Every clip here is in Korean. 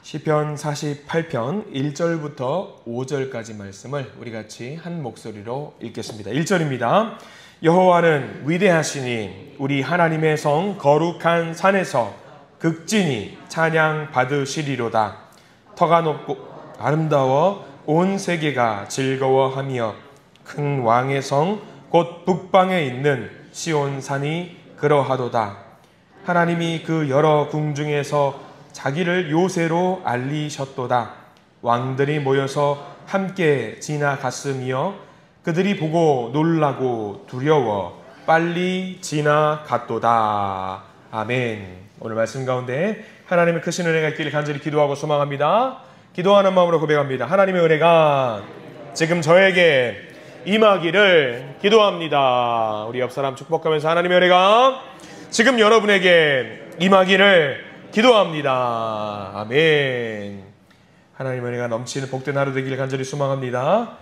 시편 48편 1절부터 5절까지 말씀을 우리 같이 한 목소리로 읽겠습니다. 1절입니다. 여호와는 위대하시니 우리 하나님의 성 거룩한 산에서 극진히 찬양 받으시리로다. 터가 높고 아름다워 온 세계가 즐거워하며 큰 왕의 성 곧 북방에 있는 시온산이 그러하도다. 하나님이 그 여러 궁중에서 자기를 요새로 알리셨도다. 왕들이 모여서 함께 지나갔으며 그들이 보고 놀라고 두려워 빨리 지나갔도다. 아멘. 오늘 말씀 가운데 하나님의 크신 은혜가 있기를 간절히 기도하고 소망합니다. 기도하는 마음으로 고백합니다. 하나님의 은혜가 지금 저에게 임하기를 기도합니다. 우리 옆사람 축복하면서 하나님의 은혜가 지금 여러분에게 임하기를 기도합니다. 아멘. 하나님의 은혜가 넘치는 복된 하루 되기를 간절히 소망합니다.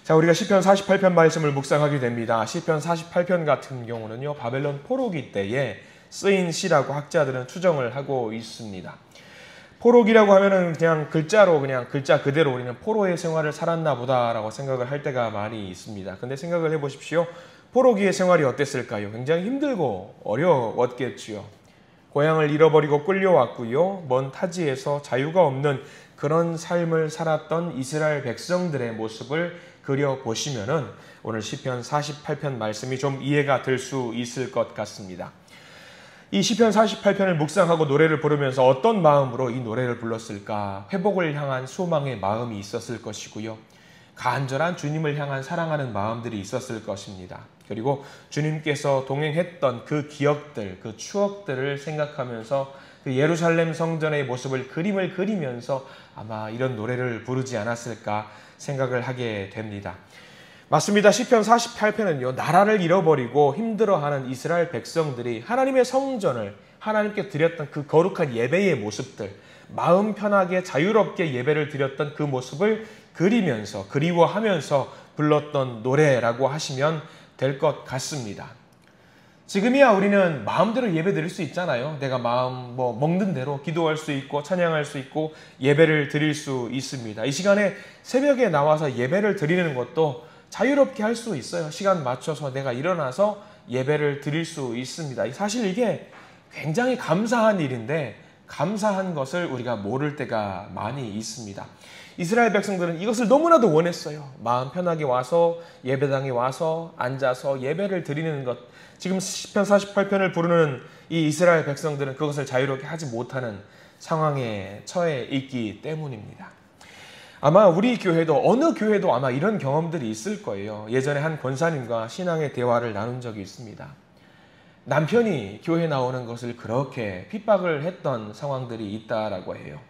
자, 우리가 시편 48편 말씀을 묵상하게 됩니다. 시편 48편 같은 경우는요, 바벨론 포로기 때에 쓰인 시라고 학자들은 추정을 하고 있습니다. 포로기라고 하면은 그냥 글자로 그냥 글자 그대로 우리는 포로의 생활을 살았나 보다라고 생각을 할 때가 많이 있습니다. 근데 생각을 해보십시오. 포로기의 생활이 어땠을까요? 굉장히 힘들고 어려웠겠지요. 고향을 잃어버리고 끌려왔고요. 먼 타지에서 자유가 없는 그런 삶을 살았던 이스라엘 백성들의 모습을 그려보시면은 오늘 시편 48편 말씀이 좀 이해가 될 수 있을 것 같습니다. 이 시편 48편을 묵상하고 노래를 부르면서 어떤 마음으로 이 노래를 불렀을까? 회복을 향한 소망의 마음이 있었을 것이고요. 간절한 주님을 향한 사랑하는 마음들이 있었을 것입니다. 그리고 주님께서 동행했던 그 기억들, 그 추억들을 생각하면서 그 예루살렘 성전의 모습을 그림을 그리면서 아마 이런 노래를 부르지 않았을까 생각을 하게 됩니다. 맞습니다. 시편 48편은요, 나라를 잃어버리고 힘들어하는 이스라엘 백성들이 하나님의 성전을 하나님께 드렸던 그 거룩한 예배의 모습들, 마음 편하게 자유롭게 예배를 드렸던 그 모습을 그리면서 그리워하면서 불렀던 노래라고 하시면 될 것 같습니다. 지금이야 우리는 마음대로 예배 드릴 수 있잖아요. 내가 마음 먹는 대로 기도할 수 있고 찬양할 수 있고 예배를 드릴 수 있습니다. 이 시간에 새벽에 나와서 예배를 드리는 것도 자유롭게 할 수 있어요. 시간 맞춰서 내가 일어나서 예배를 드릴 수 있습니다. 사실 이게 굉장히 감사한 일인데 감사한 것을 우리가 모를 때가 많이 있습니다. 이스라엘 백성들은 이것을 너무나도 원했어요. 마음 편하게 와서 예배당에 와서 앉아서 예배를 드리는 것. 지금 시편 48편을 부르는 이 이스라엘 백성들은 그것을 자유롭게 하지 못하는 상황에 처해 있기 때문입니다. 아마 우리 교회도 어느 교회도 아마 이런 경험들이 있을 거예요. 예전에 한 권사님과 신앙의 대화를 나눈 적이 있습니다. 남편이 교회 나오는 것을 그렇게 핍박을 했던 상황들이 있다라고 해요.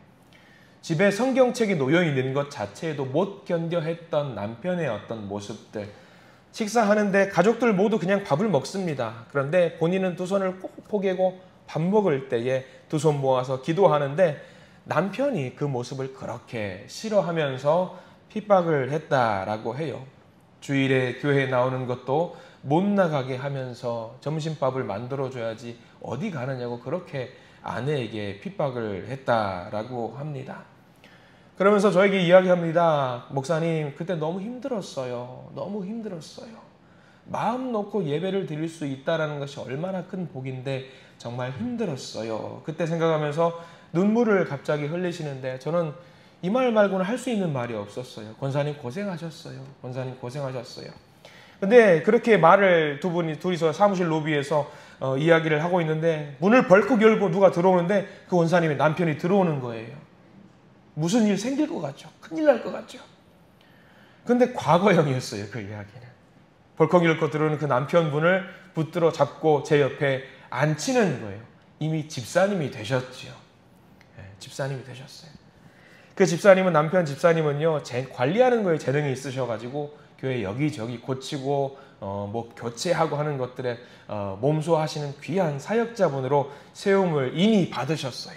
집에 성경책이 놓여 있는 것 자체에도 못 견뎌 했던 남편의 어떤 모습들. 식사하는데 가족들 모두 그냥 밥을 먹습니다. 그런데 본인은 두 손을 꼭 포개고 밥 먹을 때에 두 손 모아서 기도하는데 남편이 그 모습을 그렇게 싫어하면서 핍박을 했다라고 해요. 주일에 교회 나오는 것도 못 나가게 하면서 점심밥을 만들어줘야지 어디 가느냐고 그렇게 아내에게 핍박을 했다라고 합니다. 그러면서 저에게 이야기합니다. 목사님, 그때 너무 힘들었어요. 너무 힘들었어요. 마음 놓고 예배를 드릴 수 있다는 것이 얼마나 큰 복인데 정말 힘들었어요. 그때 생각하면서 눈물을 갑자기 흘리시는데 저는 이 말 말고는 할 수 있는 말이 없었어요. 권사님 고생하셨어요. 권사님 고생하셨어요. 근데 그렇게 말을 둘이서 사무실 로비에서 이야기를 하고 있는데 문을 벌컥 열고 누가 들어오는데 그 권사님의 남편이 들어오는 거예요. 무슨 일 생길 것 같죠? 큰일 날 것 같죠? 근데 과거형이었어요, 그 이야기는. 벌컥 열고 들어오는 그 남편분을 붙들어 잡고 제 옆에 앉히는 거예요. 이미 집사님이 되셨죠. 네, 집사님이 되셨어요. 그 집사님은, 남편 집사님은요, 관리하는 거에 재능이 있으셔가지고 교회 여기저기 고치고 교체하고 하는 것들에 몸소하시는 귀한 사역자분으로 세움을 이미 받으셨어요.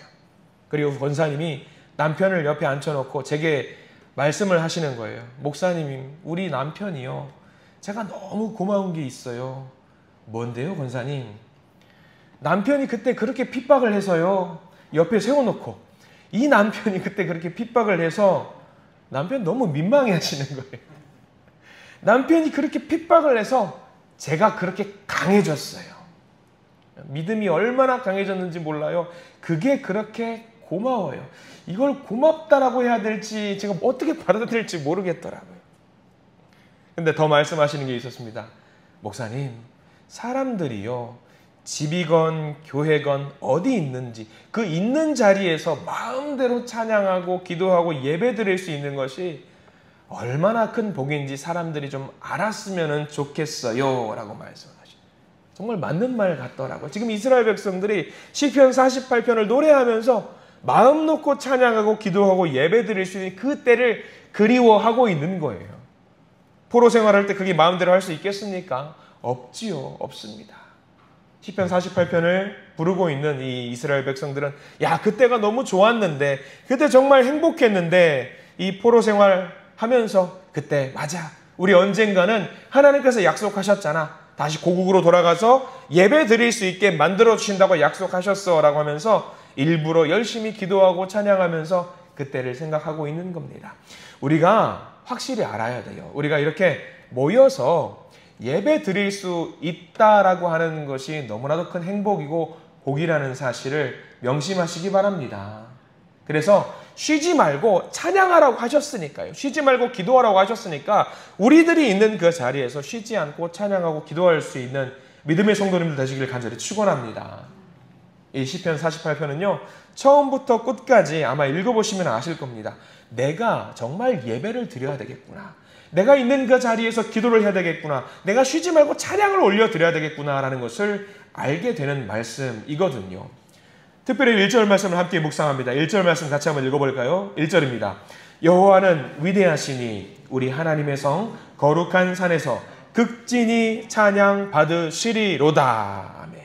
그리고 권사님이 남편을 옆에 앉혀놓고 제게 말씀을 하시는 거예요. 목사님, 우리 남편이요, 제가 너무 고마운 게 있어요. 뭔데요, 권사님? 남편이 그때 그렇게 핍박을 해서요, 옆에 세워놓고 이 남편이 그때 그렇게 핍박을 해서 남편 너무 민망해 하시는 거예요. 남편이 그렇게 핍박을 해서 제가 그렇게 강해졌어요. 믿음이 얼마나 강해졌는지 몰라요. 그게 그렇게 고마워요. 이걸 고맙다라고 해야 될지 제가 어떻게 받아들일지 모르겠더라고요. 근데 더 말씀하시는 게 있었습니다. 목사님, 사람들이요, 집이건 교회건 어디 있는지 그 있는 자리에서 마음대로 찬양하고 기도하고 예배드릴 수 있는 것이 얼마나 큰 복인지 사람들이 좀 알았으면 좋겠어요 라고 말씀하시죠. 정말 맞는 말 같더라고요. 지금 이스라엘 백성들이 시편 48편을 노래하면서 마음 놓고 찬양하고 기도하고 예배드릴 수 있는 그 때를 그리워하고 있는 거예요. 포로 생활할 때 그게 마음대로 할 수 있겠습니까? 없지요. 없습니다. 시편 48편을 부르고 있는 이 이스라엘 백성들은 야, 그때가 너무 좋았는데, 그때 정말 행복했는데, 이 포로 생활하면서 그때 맞아, 우리 언젠가는 하나님께서 약속하셨잖아, 다시 고국으로 돌아가서 예배 드릴 수 있게 만들어 주신다고 약속하셨어 라고 하면서 일부러 열심히 기도하고 찬양하면서 그때를 생각하고 있는 겁니다. 우리가 확실히 알아야 돼요. 우리가 이렇게 모여서 예배 드릴 수 있다라고 하는 것이 너무나도 큰 행복이고 복이라는 사실을 명심하시기 바랍니다. 그래서 쉬지 말고 찬양하라고 하셨으니까요. 쉬지 말고 기도하라고 하셨으니까 우리들이 있는 그 자리에서 쉬지 않고 찬양하고 기도할 수 있는 믿음의 성도님들 되시길 간절히 축원합니다. 이 시편 48편은요. 처음부터 끝까지 아마 읽어보시면 아실 겁니다. 내가 정말 예배를 드려야 되겠구나. 내가 있는 그 자리에서 기도를 해야 되겠구나. 내가 쉬지 말고 찬양을 올려드려야 되겠구나라는 것을 알게 되는 말씀이거든요. 특별히 1절 말씀을 함께 묵상합니다. 1절 말씀 같이 한번 읽어볼까요? 1절입니다. 여호와는 위대하시니 우리 하나님의 성 거룩한 산에서 극진히 찬양 받으시리로다. 아멘.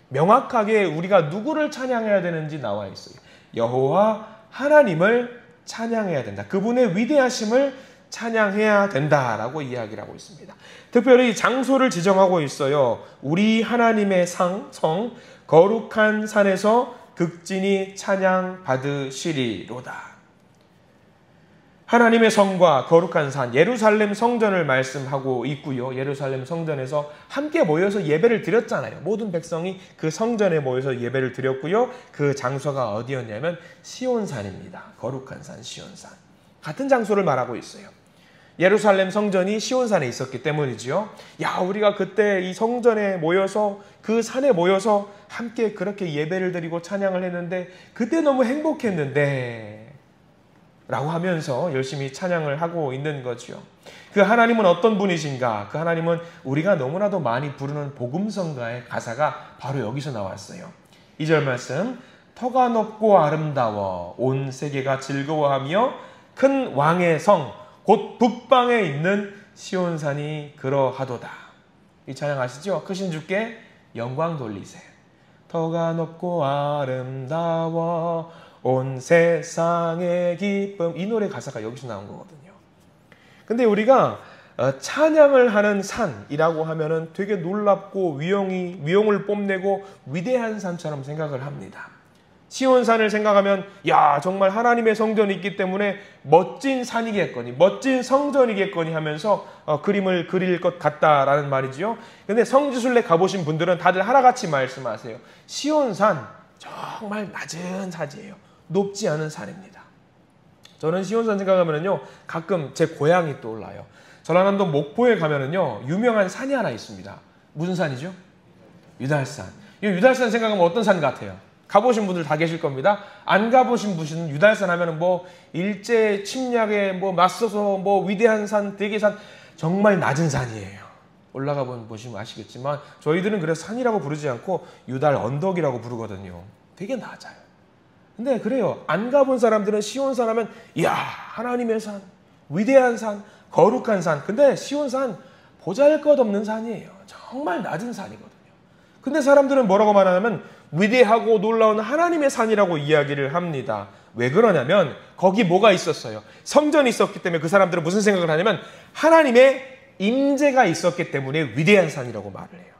명확하게 우리가 누구를 찬양해야 되는지 나와 있어요. 여호와 하나님을 찬양해야 된다. 그분의 위대하심을 찬양해야 된다라고 이야기를 하고 있습니다. 특별히 장소를 지정하고 있어요. 우리 하나님의 성 거룩한 산에서 극진히 찬양 받으시리로다. 하나님의 성과 거룩한 산 예루살렘 성전을 말씀하고 있고요. 예루살렘 성전에서 함께 모여서 예배를 드렸잖아요. 모든 백성이 그 성전에 모여서 예배를 드렸고요. 그 장소가 어디였냐면 시온산입니다. 거룩한 산 시온산. 같은 장소를 말하고 있어요. 예루살렘 성전이 시온산에 있었기 때문이지요. 야, 우리가 그때 이 성전에 모여서 그 산에 모여서 함께 그렇게 예배를 드리고 찬양을 했는데 그때 너무 행복했는데 라고 하면서 열심히 찬양을 하고 있는 거죠. 그 하나님은 어떤 분이신가? 그 하나님은 우리가 너무나도 많이 부르는 복음성가의 가사가 바로 여기서 나왔어요. 2절 말씀, 터가 높고 아름다워 온 세계가 즐거워하며 큰 왕의 성 곧 북방에 있는 시온산이 그러하도다. 이 찬양 아시죠? 크신 주께 영광 돌리세. 터가 높고 아름다워 온 세상의 기쁨. 이 노래 가사가 여기서 나온 거거든요. 근데 우리가 찬양을 하는 산이라고 하면은 되게 놀랍고 위용을 뽐내고 위대한 산처럼 생각을 합니다. 시온산을 생각하면 야, 정말 하나님의 성전이 있기 때문에 멋진 산이겠거니 멋진 성전이겠거니 하면서 그림을 그릴 것 같다라는 말이지요. 근데 성지순례 가보신 분들은 다들 하나같이 말씀하세요. 시온산 정말 낮은 산이에요. 높지 않은 산입니다. 저는 시온산 생각하면은요, 가끔 제 고향이 떠올라요. 전라남도 목포에 가면은요, 유명한 산이 하나 있습니다. 무슨 산이죠? 유달산. 이 유달산 생각하면 어떤 산 같아요? 가보신 분들 다 계실 겁니다. 안 가보신 분은 유달산 하면은 뭐 일제 침략에 뭐 맞서서 뭐 위대한 산, 대계산, 정말 낮은 산이에요. 올라가 보시면 아시겠지만 저희들은 그래서 산이라고 부르지 않고 유달 언덕이라고 부르거든요. 되게 낮아요. 근데 그래요. 안 가본 사람들은 시온산 하면 이야, 하나님의 산, 위대한 산, 거룩한 산. 근데 시온산 보잘것없는 산이에요. 정말 낮은 산이거든요. 근데 사람들은 뭐라고 말하냐면 위대하고 놀라운 하나님의 산이라고 이야기를 합니다. 왜 그러냐면 거기 뭐가 있었어요? 성전이 있었기 때문에 그 사람들은 무슨 생각을 하냐면 하나님의 임재가 있었기 때문에 위대한 산이라고 말을 해요.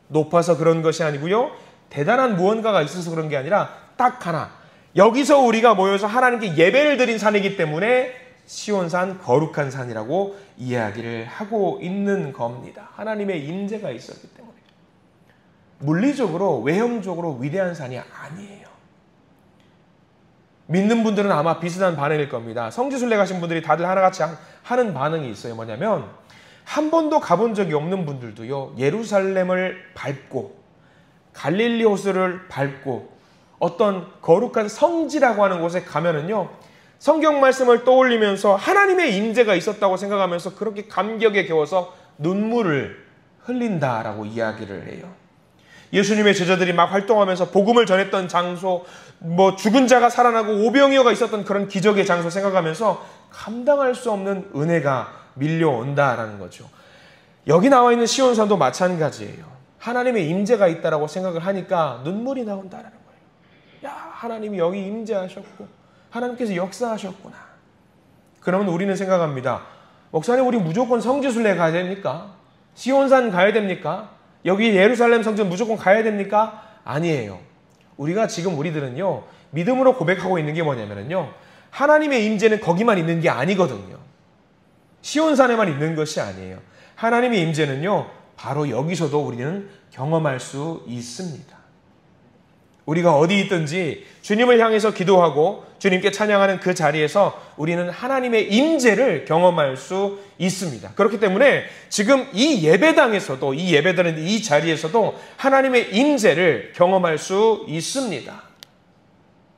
높아서 그런 것이 아니고요. 대단한 무언가가 있어서 그런 게 아니라 딱 하나, 여기서 우리가 모여서 하나님께 예배를 드린 산이기 때문에 시온산 거룩한 산이라고 이야기를 하고 있는 겁니다. 하나님의 임재가 있었기 때문에. 물리적으로 외형적으로 위대한 산이 아니에요. 믿는 분들은 아마 비슷한 반응일 겁니다. 성지순례 가신 분들이 다들 하나같이 하는 반응이 있어요. 뭐냐면 한 번도 가본 적이 없는 분들도요, 예루살렘을 밟고 갈릴리 호수를 밟고 어떤 거룩한 성지라고 하는 곳에 가면은요, 성경 말씀을 떠올리면서 하나님의 임재가 있었다고 생각하면서 그렇게 감격에 겨워서 눈물을 흘린다라고 이야기를 해요. 예수님의 제자들이 막 활동하면서 복음을 전했던 장소, 죽은 자가 살아나고 오병이어가 있었던 그런 기적의 장소 생각하면서 감당할 수 없는 은혜가 밀려온다라는 거죠. 여기 나와 있는 시온산도 마찬가지예요. 하나님의 임재가 있다라고 생각을 하니까 눈물이 나온다라는 거예요. 야, 하나님이 여기 임재하셨고 하나님께서 역사하셨구나. 그러면 우리는 생각합니다. 목사님, 우리 무조건 성지순례 가야 됩니까? 시온산 가야 됩니까? 여기 예루살렘 성전 무조건 가야 됩니까? 아니에요. 우리들은요, 믿음으로 고백하고 있는 게 뭐냐면요, 하나님의 임재는 거기만 있는 게 아니거든요. 시온산에만 있는 것이 아니에요. 하나님의 임재는요, 바로 여기서도 우리는 경험할 수 있습니다. 우리가 어디 있든지 주님을 향해서 기도하고 주님께 찬양하는 그 자리에서 우리는 하나님의 임재를 경험할 수 있습니다. 그렇기 때문에 지금 이 예배당에서도, 이 예배드리는 이 자리에서도 하나님의 임재를 경험할 수 있습니다.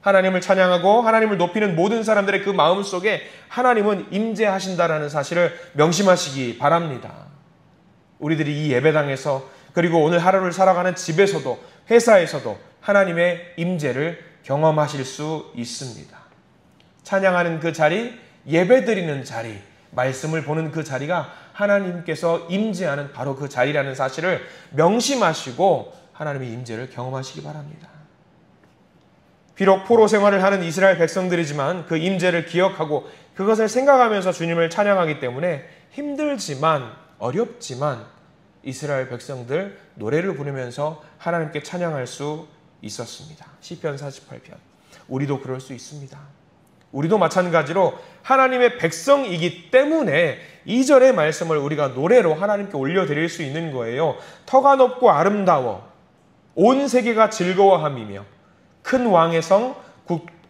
하나님을 찬양하고 하나님을 높이는 모든 사람들의 그 마음 속에 하나님은 임재하신다라는 사실을 명심하시기 바랍니다. 우리들이 이 예배당에서, 그리고 오늘 하루를 살아가는 집에서도, 회사에서도 하나님의 임재를 경험하실 수 있습니다. 찬양하는 그 자리, 예배드리는 자리, 말씀을 보는 그 자리가 하나님께서 임재하는 바로 그 자리라는 사실을 명심하시고 하나님의 임재를 경험하시기 바랍니다. 비록 포로 생활을 하는 이스라엘 백성들이지만 그 임재를 기억하고 그것을 생각하면서 주님을 찬양하기 때문에 힘들지만, 어렵지만 이스라엘 백성들 노래를 부르면서 하나님께 찬양할 수 있었습니다. 시편 48편. 우리도 그럴 수 있습니다. 우리도 마찬가지로 하나님의 백성이기 때문에 2절의 말씀을 우리가 노래로 하나님께 올려드릴 수 있는 거예요. 터가 높고 아름다워 온 세계가 즐거워함이며 큰 왕의 성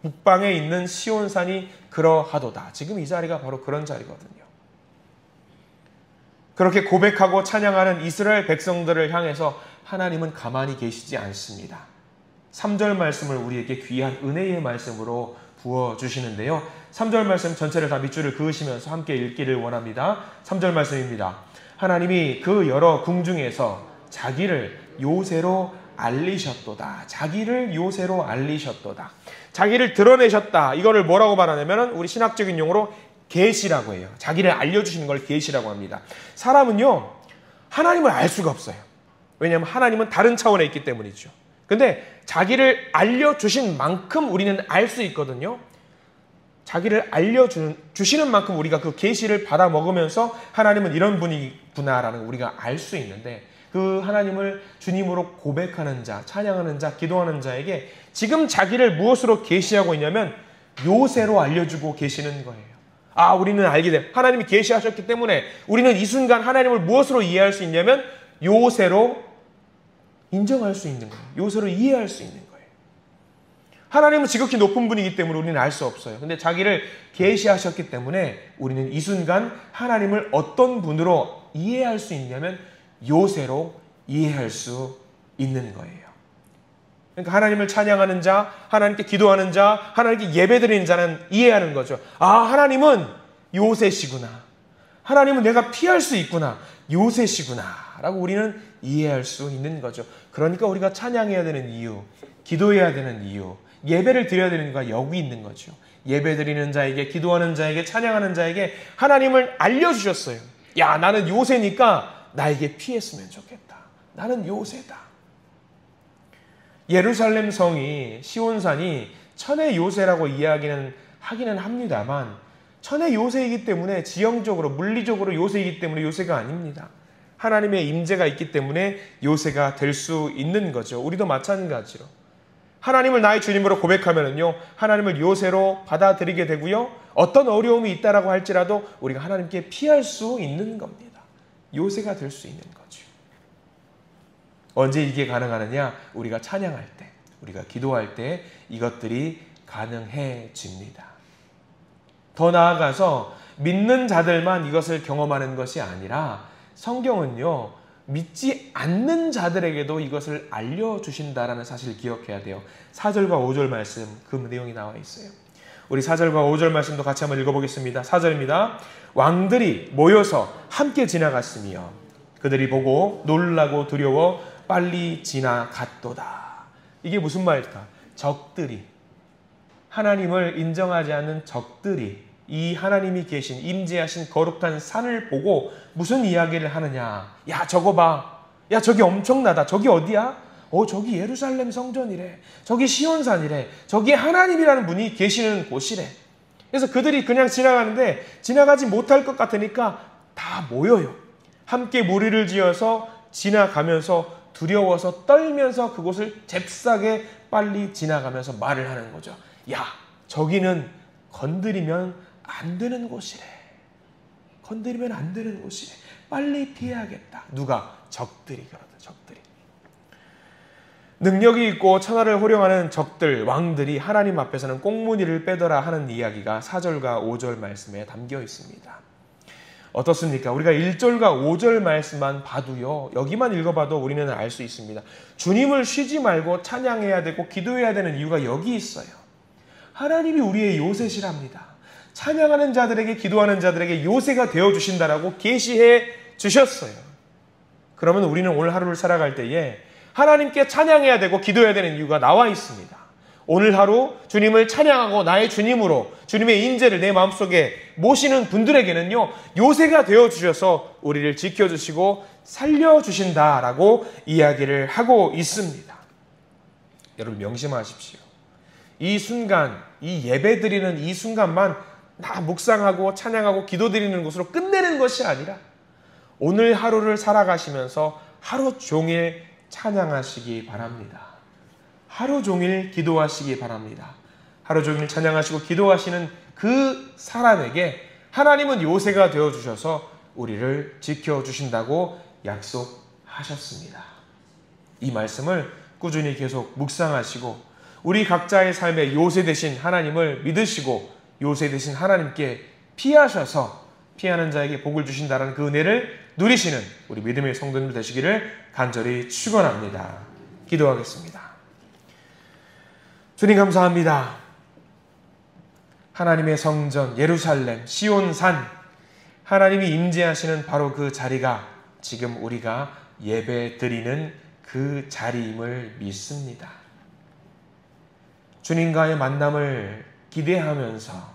북방에 있는 시온산이 그러하도다. 지금 이 자리가 바로 그런 자리거든요. 그렇게 고백하고 찬양하는 이스라엘 백성들을 향해서 하나님은 가만히 계시지 않습니다. 3절 말씀을 우리에게 귀한 은혜의 말씀으로 부어주시는데요. 3절 말씀 전체를 다 밑줄을 그으시면서 함께 읽기를 원합니다. 3절 말씀입니다. 하나님이 그 여러 궁중에서 자기를 요새로 알리셨도다. 자기를 요새로 알리셨도다. 자기를 드러내셨다. 이거를 뭐라고 말하냐면 우리 신학적인 용어로 계시라고 해요. 자기를 알려주시는 걸 계시라고 합니다. 사람은요, 하나님을 알 수가 없어요. 왜냐하면 하나님은 다른 차원에 있기 때문이죠. 근데 자기를 알려주신 만큼 우리는 알 수 있거든요. 자기를 알려주시는 만큼 우리가 그 계시를 받아 먹으면서 하나님은 이런 분이구나라는 걸 우리가 알 수 있는데, 그 하나님을 주님으로 고백하는 자, 찬양하는 자, 기도하는 자에게 지금 자기를 무엇으로 계시하고 있냐면 요새로 알려주고 계시는 거예요. 아, 우리는 알게 돼. 하나님이 계시하셨기 때문에 우리는 이 순간 하나님을 무엇으로 이해할 수 있냐면 요새로 인정할 수 있는 거예요. 요새로 이해할 수 있는 거예요. 하나님은 지극히 높은 분이기 때문에 우리는 알 수 없어요. 근데 자기를 계시하셨기 때문에 우리는 이 순간 하나님을 어떤 분으로 이해할 수 있냐면 요새로 이해할 수 있는 거예요. 그러니까 하나님을 찬양하는 자, 하나님께 기도하는 자, 하나님께 예배드리는 자는 이해하는 거죠. 아, 하나님은 요새시구나. 하나님은 내가 피할 수 있구나. 요새시구나. 라고 우리는 이해할 수 있는 거죠. 그러니까 우리가 찬양해야 되는 이유, 기도해야 되는 이유, 예배를 드려야 되는 이유가 여기 있는 거죠. 예배드리는 자에게, 기도하는 자에게, 찬양하는 자에게 하나님을 알려주셨어요. 야, 나는 요새니까 나에게 피했으면 좋겠다. 나는 요새다. 예루살렘 성이, 시온산이 천의 요새라고 이야기는 하기는 합니다만 천의 요새이기 때문에 지형적으로, 물리적으로 요새이기 때문에 요새가 아닙니다. 하나님의 임재가 있기 때문에 요새가 될 수 있는 거죠. 우리도 마찬가지로 하나님을 나의 주님으로 고백하면은요, 하나님을 요새로 받아들이게 되고요, 어떤 어려움이 있다라고 할지라도 우리가 하나님께 피할 수 있는 겁니다. 요새가 될 수 있는 거죠. 언제 이게 가능하느냐? 우리가 찬양할 때, 우리가 기도할 때 이것들이 가능해집니다. 더 나아가서 믿는 자들만 이것을 경험하는 것이 아니라 성경은요, 믿지 않는 자들에게도 이것을 알려주신다라는 사실을 기억해야 돼요. 4절과 5절 말씀, 그 내용이 나와 있어요. 우리 4절과 5절 말씀도 같이 한번 읽어보겠습니다. 4절입니다. 왕들이 모여서 함께 지나갔으며 그들이 보고 놀라고 두려워 빨리 지나갔도다. 이게 무슨 말일까? 적들이, 하나님을 인정하지 않는 적들이 이 하나님이 계신 임재하신 거룩한 산을 보고 무슨 이야기를 하느냐? 야, 저거 봐. 야, 저기 엄청나다. 저기 어디야? 저기 예루살렘 성전이래. 저기 시온산이래. 저기 하나님이라는 분이 계시는 곳이래. 그래서 그들이 그냥 지나가는데 지나가지 못할 것 같으니까 다 모여요. 함께 무리를 지어서 지나가면서 두려워서 떨면서 그곳을 잽싸게 빨리 지나가면서 말을 하는 거죠. 야, 저기는 건드리면 안 되는 곳이래. 건드리면 안 되는 곳이래. 빨리 피해야겠다. 누가? 적들이 그러다. 적들이. 능력이 있고 천하를 호령하는 적들, 왕들이 하나님 앞에서는 꽁무니를 빼더라 하는 이야기가 4절과 5절 말씀에 담겨 있습니다. 어떻습니까? 우리가 1절과 5절 말씀만 봐도요, 여기만 읽어봐도 우리는 알 수 있습니다. 주님을 쉬지 말고 찬양해야 되고 기도해야 되는 이유가 여기 있어요. 하나님이 우리의 요새시랍니다. 찬양하는 자들에게, 기도하는 자들에게 요새가 되어주신다라고 계시해 주셨어요. 그러면 우리는 오늘 하루를 살아갈 때에 하나님께 찬양해야 되고 기도해야 되는 이유가 나와 있습니다. 오늘 하루 주님을 찬양하고 나의 주님으로 주님의 인재를 내 마음속에 모시는 분들에게는요, 요새가 되어주셔서 우리를 지켜주시고 살려주신다라고 이야기를 하고 있습니다. 여러분 명심하십시오. 이 순간, 이 예배 드리는 이 순간만 다 묵상하고 찬양하고 기도드리는 것으로 끝내는 것이 아니라 오늘 하루를 살아가시면서 하루 종일 찬양하시기 바랍니다. 하루 종일 기도하시기 바랍니다. 하루 종일 찬양하시고 기도하시는 그 사람에게 하나님은 요새가 되어주셔서 우리를 지켜주신다고 약속하셨습니다. 이 말씀을 꾸준히 계속 묵상하시고 우리 각자의 삶에 요새 되신 하나님을 믿으시고 요새 되신 하나님께 피하셔서 피하는 자에게 복을 주신다는 그 은혜를 누리시는 우리 믿음의 성도님들 되시기를 간절히 축원합니다. 기도하겠습니다. 주님 감사합니다. 하나님의 성전 예루살렘 시온산, 하나님이 임재하시는 바로 그 자리가 지금 우리가 예배 드리는 그 자리임을 믿습니다. 주님과의 만남을 기대하면서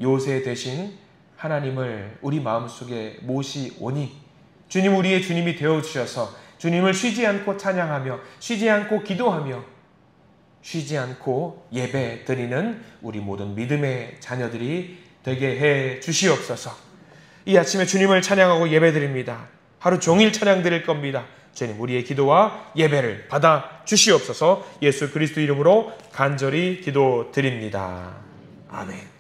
요새 되신 하나님을 우리 마음속에 모시오니 주님, 우리의 주님이 되어주셔서 주님을 쉬지 않고 찬양하며 쉬지 않고 기도하며 쉬지 않고 예배 드리는 우리 모든 믿음의 자녀들이 되게 해 주시옵소서. 이 아침에 주님을 찬양하고 예배 드립니다. 하루 종일 찬양 드릴 겁니다. 주님, 우리의 기도와 예배를 받아 주시옵소서. 예수 그리스도 이름으로 간절히 기도드립니다. 아멘.